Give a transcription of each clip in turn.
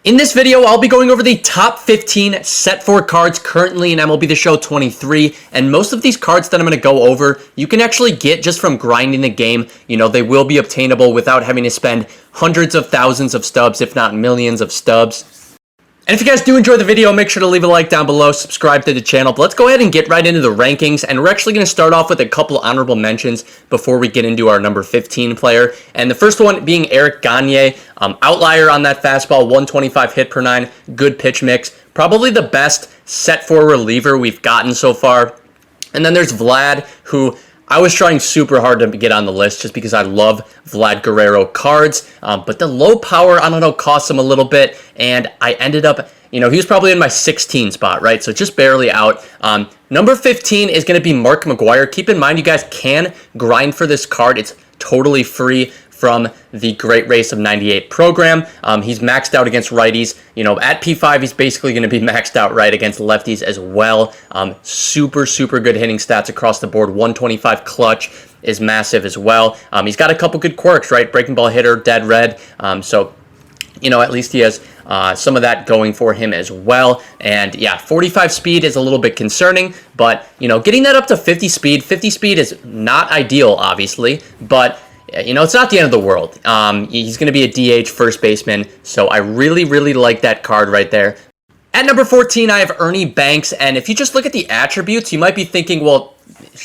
In this video, I'll be going over the top 15 set 4 cards currently in MLB The Show 23, and most of these cards that I'm going to go over, you can actually get just from grinding the game. You know, they will be obtainable without having to spend hundreds of thousands of stubs, if not millions of stubs. And if you guys do enjoy the video, make sure to leave a like down below, subscribe to the channel. But let's go ahead and get right into the rankings. And we're actually going to start off with a couple honorable mentions before we get into our number 15 player. And the first one being Eric Gagne. Outlier on that fastball, 125 hit per 9, good pitch mix. Probably the best set 4 reliever we've gotten so far. And then there's Vlad, who I was trying super hard to get on the list just because I love Vlad Guerrero cards, but the low power, I don't know, cost him a little bit, and I ended up, you know, he was probably in my 16 spot, right? So just barely out. Number 15 is going to be Mark McGwire. Keep in mind, you guys can grind for this card. It's totally free from the Great Race of 98 program. He's maxed out against righties. You know, at P5, he's basically going to be maxed out right against lefties as well. Super good hitting stats across the board. 125 clutch is massive as well. He's got a couple good quirks, right? Breaking ball hitter, dead red. So, you know, at least he has some of that going for him as well. And yeah, 45 speed is a little bit concerning, but, you know, getting that up to 50 speed is not ideal, obviously, but you know, it's not the end of the world. He's going to be a DH first baseman, so I really like that card right there. At number 14, I have Ernie Banks, and if you just look at the attributes, you might be thinking, well,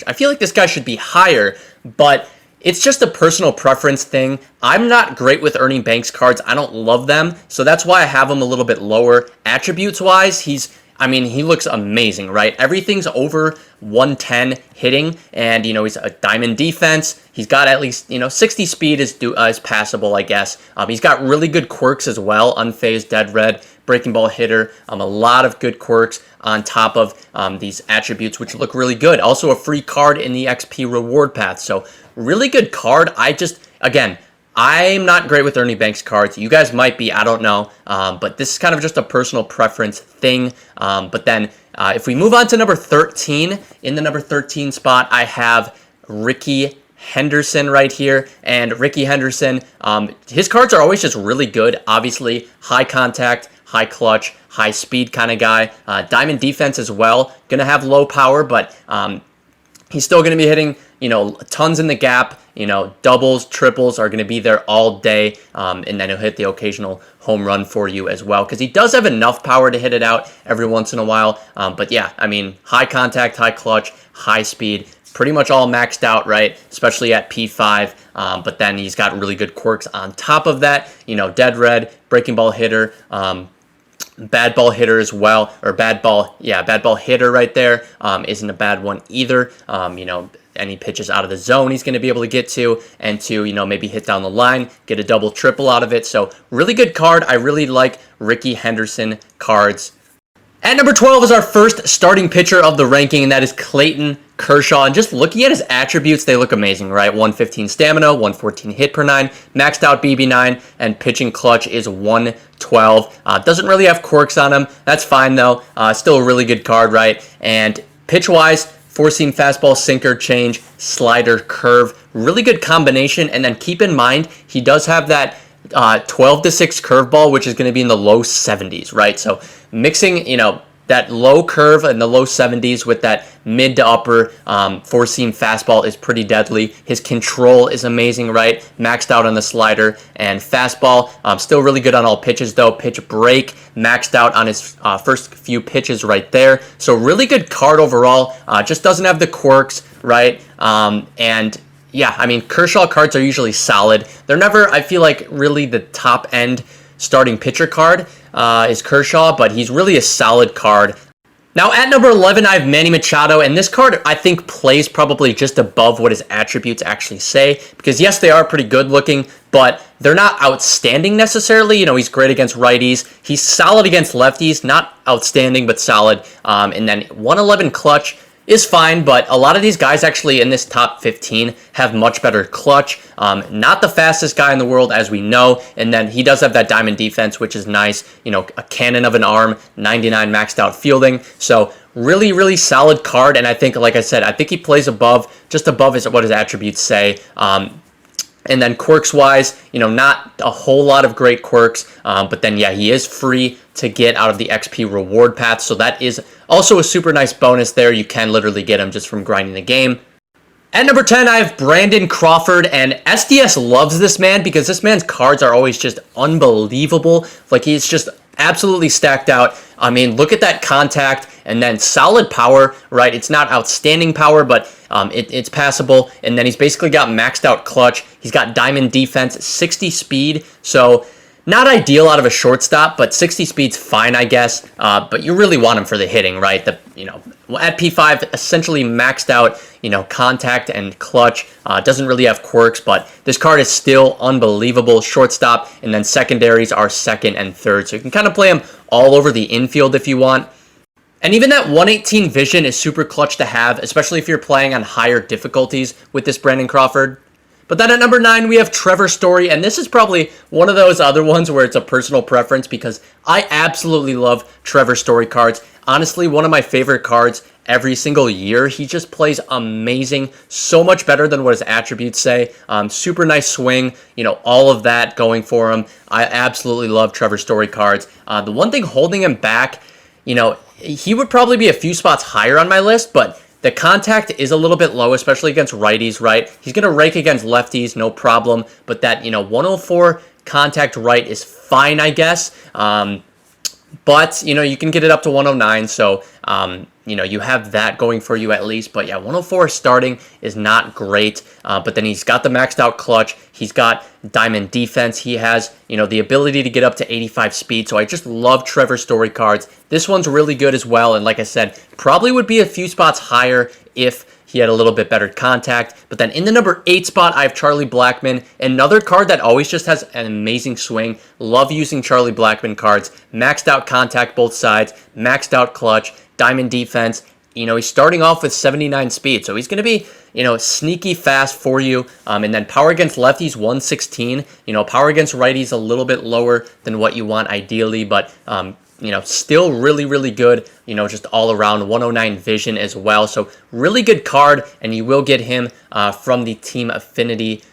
I feel like this guy should be higher, but it's just a personal preference thing. I'm not great with Ernie Banks cards. I don't love them, so that's why I have him a little bit lower. Attributes-wise, I mean, he looks amazing, right? Everything's over 110 hitting, and, you know, he's a diamond defense. He's got at least, you know, 60 speed is passable, I guess. He's got really good quirks as well. Unfazed, dead red, breaking ball hitter. A lot of good quirks on top of these attributes, which look really good. Also a free card in the XP reward path. So really good card. Again, I'm not great with Ernie Banks cards. You guys might be, I don't know. But this is kind of just a personal preference thing. But then if we move on to number 13, in the number 13 spot, I have Ricky Henderson right here. And Ricky Henderson, his cards are always just really good. Obviously, high contact, high clutch, high speed kind of guy. Diamond defense as well. Going to have low power, but he's still going to be hitting, you know, tons in the gap. You know, doubles, triples are going to be there all day, and then he'll hit the occasional home run for you as well, because he does have enough power to hit it out every once in a while. But yeah, I mean, high contact, high clutch, high speed, pretty much all maxed out, right? Especially at P5. But then he's got really good quirks on top of that. You know, dead red, breaking ball hitter, bad ball hitter as well, or bad ball hitter right there. Isn't a bad one either. You know, any pitches out of the zone he's going to be able to get to, and to, you know, maybe hit down the line, get a double, triple out of it. So really good card. I really like Ricky Henderson cards. At number 12 is our first starting pitcher of the ranking, and that is Clayton Kershaw. And just looking at his attributes, they look amazing, right? 115 stamina, 114 hit per 9, maxed out BB9, and pitching clutch is 112. Doesn't really have quirks on him. That's fine, though. Still a really good card, right? And pitch-wise, four-seam fastball, sinker, change, slider, curve. Really good combination. And then keep in mind, he does have that 12-6 curveball, which is going to be in the low 70s, right? So mixing, you know, that low curve in the low 70s with that mid to upper four-seam fastball is pretty deadly. His control is amazing, right? Maxed out on the slider and fastball. Still really good on all pitches, though. Pitch break, maxed out on his first few pitches right there. So really good card overall. Just doesn't have the quirks, right? And yeah, I mean, Kershaw cards are usually solid. They're never, I feel like, really the top-end starting pitcher card is Kershaw, but he's really a solid card. Now, at number 11, I have Manny Machado, and this card, I think, plays probably just above what his attributes actually say, because, yes, they are pretty good-looking, but they're not outstanding necessarily. You know, he's great against righties. He's solid against lefties, not outstanding, but solid. And then 111 clutch is fine, but a lot of these guys actually in this top 15 have much better clutch. Not the fastest guy in the world, as we know, and then he does have that diamond defense, which is nice. You know, a cannon of an arm, 99 maxed out fielding. So really solid card, and I think, like I said, I think he plays above, just above what his attributes say. And then quirks-wise, not a whole lot of great quirks, but then, yeah, he is free to get out of the XP reward path, so that is also a super nice bonus there. You can literally get him just from grinding the game. At number 10, I have Brandon Crawford, and SDS loves this man because this man's cards are always just unbelievable. Like, he's just absolutely stacked out. I mean, look at that contact, and then solid power, right? It's not outstanding power, but it's passable. And then he's basically got maxed out clutch. He's got diamond defense, 60 speed, so not ideal out of a shortstop, but 60 speed's fine, I guess. But you really want him for the hitting, right? At P5, essentially maxed out, contact and clutch. Doesn't really have quirks, but this card is still unbelievable. Shortstop, and then secondaries are second and third. So you can kind of play him all over the infield if you want. And even that 118 vision is super clutch to have, especially if you're playing on higher difficulties with this Brandon Crawford. But then at number 9, we have Trevor Story, and this is probably one of those other ones where it's a personal preference because I absolutely love Trevor Story cards. Honestly, one of my favorite cards every single year. He just plays amazing, so much better than what his attributes say. Super nice swing, all of that going for him. I absolutely love Trevor Story cards. The one thing holding him back, he would probably be a few spots higher on my list, but the contact is a little bit low, especially against righties, right? He's going to rake against lefties, no problem. But that, 104 contact right is fine, I guess. But, you can get it up to 109. So, you have that going for you at least. But, yeah, 104 starting is not great. But then he's got the maxed out clutch. He's got diamond defense. He has, the ability to get up to 85 speed. So I just love Trevor Story cards. This one's really good as well. And like I said, probably would be a few spots higher if he had a little bit better contact. But then in the number 8 spot, I have Charlie Blackmon, another card that always just has an amazing swing. Love using Charlie Blackmon cards. Maxed out contact both sides, maxed out clutch, diamond defense. He's starting off with 79 speed, so he's going to be, sneaky fast for you. And then power against lefties, 116. Power against righties a little bit lower than what you want ideally, but still really, really good, just all around 109 vision as well. So really good card, and you will get him from the team affinity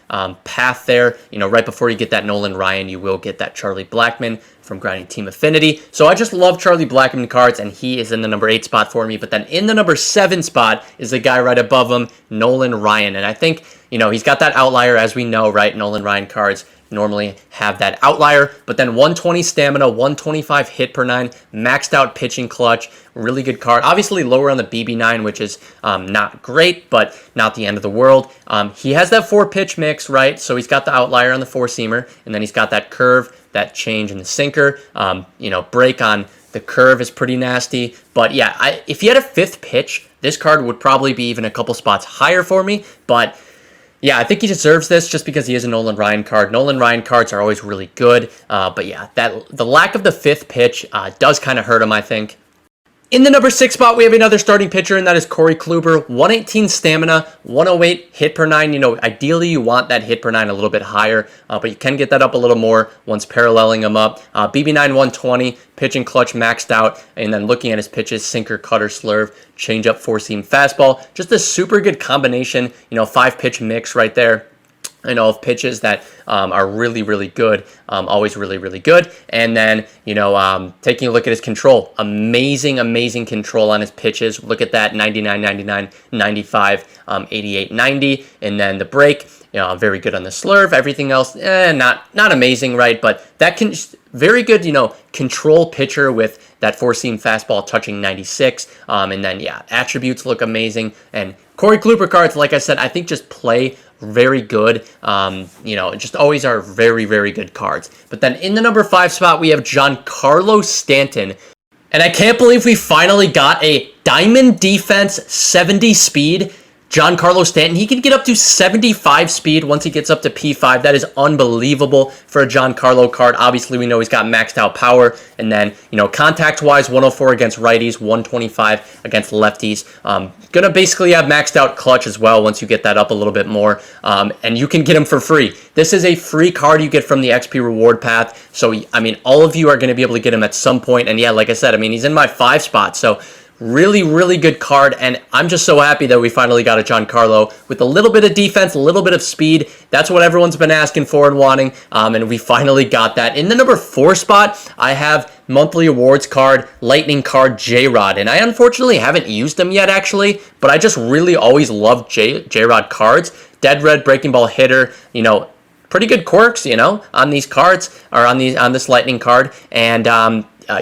path there. Right before you get that Nolan Ryan, you will get that Charlie Blackmon from grinding team affinity. So I just love Charlie Blackmon cards, and he is in the number 8 spot for me. But then in the number 7 spot is the guy right above him, Nolan Ryan. And I think, he's got that outlier, as we know, right? Nolan Ryan cards normally have that outlier, but then 120 stamina, 125 hit per 9, maxed out pitching clutch, really good card. Obviously lower on the BB9, which is not great, but not the end of the world. He has that 4-pitch mix, right? So he's got the outlier on the 4-seamer, and then he's got that curve, that change in the sinker. Break on the curve is pretty nasty, but yeah, if he had a 5th pitch, this card would probably be even a couple spots higher for me, but yeah, I think he deserves this just because he is a Nolan Ryan card. Nolan Ryan cards are always really good. But yeah, the lack of the 5th pitch does kind of hurt him, I think. In the number 6 spot, we have another starting pitcher, and that is Corey Kluber. 118 stamina, 108 hit per 9. Ideally you want that hit per 9 a little bit higher, but you can get that up a little more once paralleling him up. BB9 120, pitching clutch maxed out, and then looking at his pitches, sinker, cutter, slurve, changeup, 4-seam fastball. Just a super good combination, 5-pitch mix right there. Of pitches that are really, really good, always really, really good. And then, taking a look at his control, amazing control on his pitches. Look at that, 99, 99, 95, 88, 90. And then the break, very good on the slurve. Everything else, not amazing, right? But that can very good, control pitcher with that 4-seam fastball touching 96. And then, yeah, attributes look amazing. And Corey Kluber cards, like I said, I think just play very good. Just always are very, very good cards. But then in the number 5 spot, we have Giancarlo Stanton. And I can't believe we finally got a diamond defense 70 speed Giancarlo Stanton. He can get up to 75 speed once he gets up to P5. That is unbelievable for a Giancarlo card. Obviously, we know he's got maxed out power. And then, contact-wise, 104 against righties, 125 against lefties. Gonna basically have maxed out clutch as well once you get that up a little bit more. And you can get him for free. This is a free card you get from the XP reward path. So, all of you are going to be able to get him at some point. And yeah, like I said, he's in my 5 spot. So, Really, really good card, and I'm just so happy that we finally got a Giancarlo with a little bit of defense, a little bit of speed. That's what everyone's been asking for and wanting, and we finally got that. In the number 4 spot, I have monthly awards card, lightning card, J-Rod, and I unfortunately haven't used them yet, actually, but I just really always loved J-Rod cards. Dead red breaking ball hitter, you know, pretty good quirks, you know, on these cards, or on this lightning card, and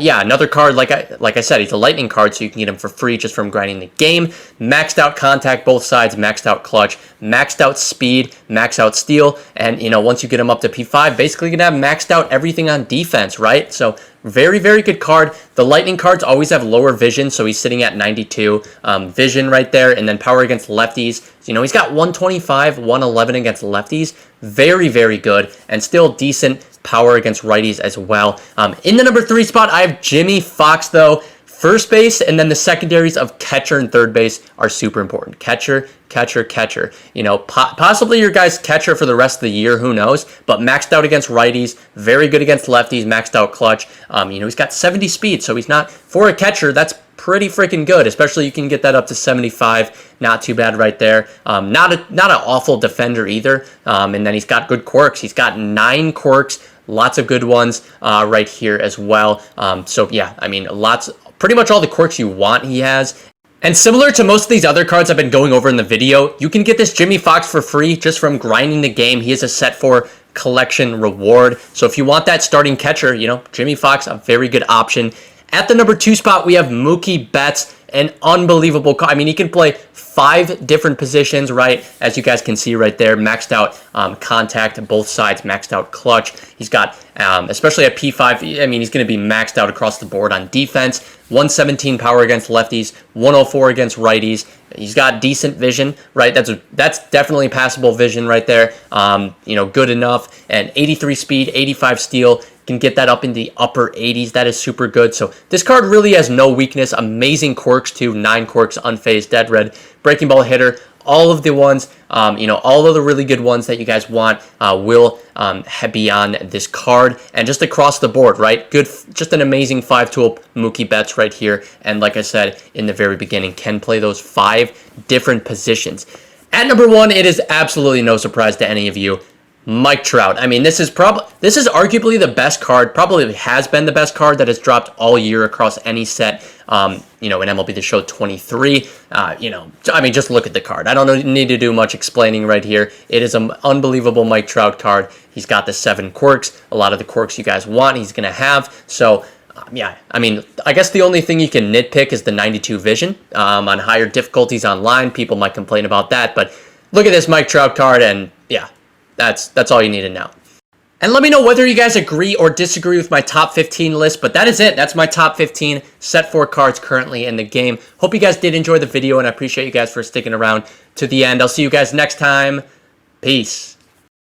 yeah, another card, like I said, he's a lightning card, so you can get him for free just from grinding the game. Maxed out contact both sides, maxed out clutch, maxed out speed, maxed out steal, and, you know, once you get him up to P5, basically you're going to have maxed out everything on defense, right? So very, very good card. The lightning cards always have lower vision, so he's sitting at 92 vision right there, and then power against lefties. You know, he's got 125, 111 against lefties. Very, very good, and still decent power against righties as well. In the number 3 spot, I have Jimmy Fox, though. First base, and then the secondaries of catcher and third base are super important. Catcher, catcher, catcher. You know, possibly your guy's catcher for the rest of the year, who knows? But maxed out against righties, very good against lefties, maxed out clutch. You know, he's got 70 speed, so he's not, for a catcher, that's pretty freaking good, especially you can get that up to 75. Not too bad right there. Not an awful defender either. And then he's got good quirks. He's got 9 quirks, lots of good ones right here as well. So yeah, I mean, pretty much all the quirks you want he has. And similar to most of these other cards I've been going over in the video, you can get this Jimmy Fox for free just from grinding the game. He is a set 4 collection reward. So if you want that starting catcher, you know, Jimmy Fox, a very good option. At the number 2 spot, we have Mookie Betts, an unbelievable card. I mean, he can play 5 different positions, right? As you guys can see right there, maxed out contact, both sides, maxed out clutch. He's got, especially at P5, I mean, he's going to be maxed out across the board on defense. 117 power against lefties, 104 against righties. He's got decent vision, right? That's definitely passable vision right there. You know, good enough. And 83 speed, 85 steal. Can get that up in the upper 80s. That is super good. So this card really has no weakness. Amazing quirks too. 9 quirks, unfazed, dead red, breaking ball hitter. All of the ones, you know, all of the really good ones that you guys want will be on this card. And just across the board, right? Good, just an amazing 5-tool Mookie Betts right here. And like I said in the very beginning, can play those 5 different positions. At number 1, it is absolutely no surprise to any of you. Mike Trout. I mean, this is arguably the best card, probably has been the best card that has dropped all year across any set, you know, in MLB The Show 23. You know, I mean, just look at the card. I don't need to do much explaining right here. It is an unbelievable Mike Trout card. He's got the 7 quirks. A lot of the quirks you guys want, he's going to have. So, yeah, I mean, I guess the only thing you can nitpick is the 92 vision. On higher difficulties online, people might complain about that. But look at this Mike Trout card, and yeah, that's all you need to know. And let me know whether you guys agree or disagree with my top 15 list, but that is it. That's my top 15 set 4 cards currently in the game. Hope you guys did enjoy the video, and I appreciate you guys for sticking around to the end. I'll see you guys next time. Peace.